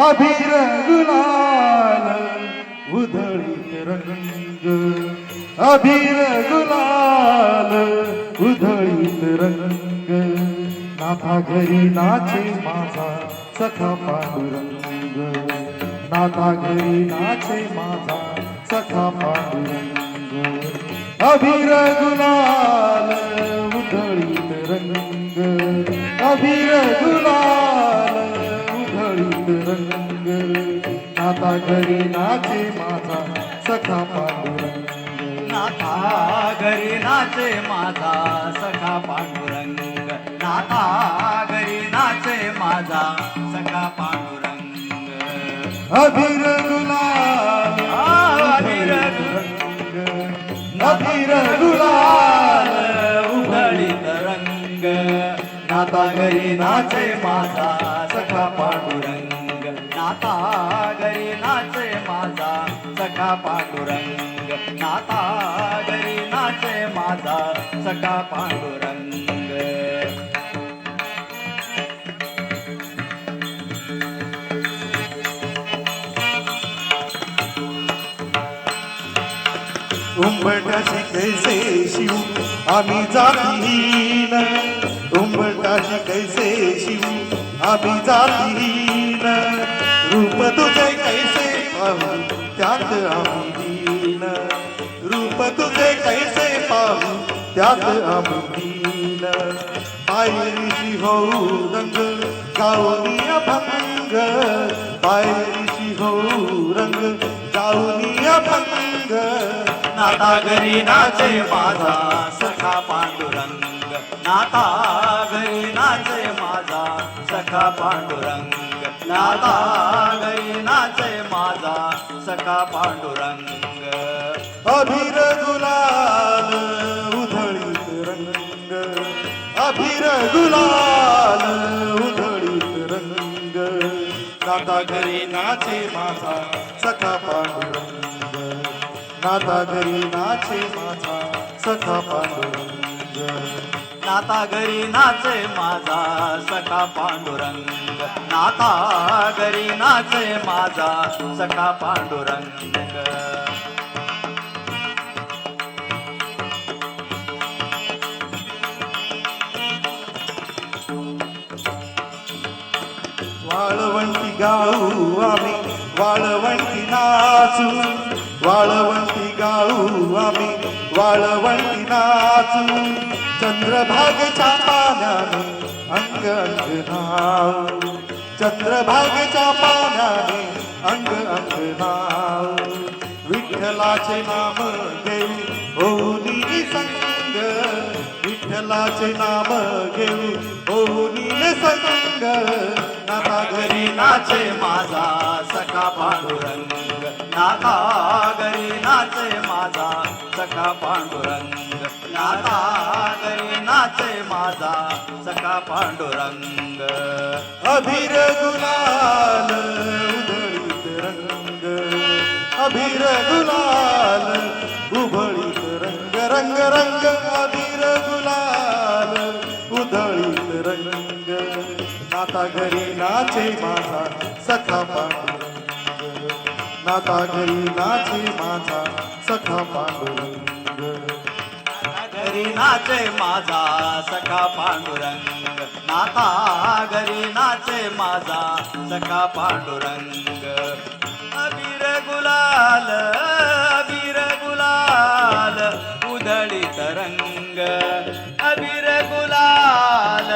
अबीर गुलाल उधळीत रंग, अबीर गुलाल उधळीत रंग. नाथा घरी नाचे माझा सखा पांडुरंग, नाथा घरी नाचे माझा सखा पांडुरंग. अबीर गुलाल उधळीत रंग, अबीर गुलाल उधळीत रंग. नाथा घरी नाचे माझा सखा पांडुरंग, नाथा घरी नाचे माझा सखा पांडुरंग, नाथा घरी नाचे माझा सखा पांडुरंग. अबीर गुलाल अबीर रंग, अबीर गुलाल उधळीत रंग. नाथा घरी नाचे माझा सखा पांडुरंग, नाथा घरी नाचे माझा सखा पांडुरंग, नाथा घरी नाचे माझा सखा पांडुरंग. उंबरठाशी कैसे शिव आम्ही जातीहीन, उंबरठाशी कैसे शिव आम्ही जातीहीन. रूप तुझे कैसे पाहू त्यात आम्ही दीन, रूप तुझे कैसे पाहू त्यात आम्ही दीन. पायरीशी होऊ रंग गाऊनी अभंग, पायरीशी होऊ रंग गाऊनी अभंग. नाथा घरी नाचे माझा सखा पांडुरंग, नाथा घरी नाचे माझा सखा पांडुरंग, नाथा घरी नाचे माझा सखा पांडुरंग. अबीर गुलाल उधळीत रंग, अबीर गुलाल उधळीत रंग. नाथा घरी नाचे माझा सखा पांडुरंग, नाथा घरी नाचे माझा सखा पांडुरंग. नाथा घरी नाचे माझा सखा पांडुरंग, नाथा घरी नाचे माझा सखा पांडुरंग. वाळवंटी गाऊ आम्ही वाळवंटी नाचू, वाळवंटी गाऊ आम्ही वाळवंटी नाचू. चंद्रभागेच्या पाण्याने अंग अंग न्हाऊ, चंद्रभागेच्या पाण्याने अंग अंग न्हाऊ. विठ्ठलाचे नाम घेऊ होऊनी संग, विठ्ठलाचे नाम घेऊ होऊनी संग. नाथा घरी नाचे माझा सखा पांडुरंग, नाथा घरी नाचे माझा सखा पांडुरंग, नाथा घरी नाचे माझा सखा पांडुरंग. अबीर गुलाल उधळीत रंग, अबीर गुलाल उधळीत रंग, रंग रंग. अबीर गुलाल उधळीत रंग. नाथा घरी नाचे माझा सखा पांडुरंग, नाथा घरी नाचे माझा सखा पांडुरंग. घरी नाचे माझा सखा पांडुरंग, नाथा घरी नाचे माझा सखा पांडुरंग. अबीर गुलाल अबीर गुलाल उधळीत रंग, अबीर गुलाल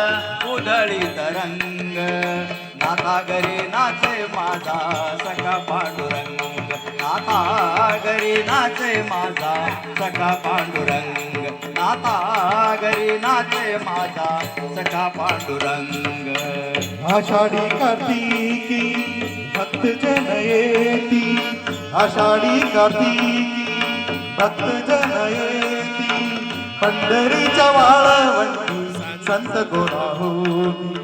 उधळीत रंग. नाथा घरी नाचे माझा सखा पांडुरंग, नाथा घरी नाचे माझा सखा पांडुरंग, नाथा घरी नाचे माझा सखा पांडुरंग. आषाढी कार्तिकी भक्त जन येती, आषाढी कार्तिकी भक्त जन येती. पंढरीच्या वाळवंटी संत गोरा होती,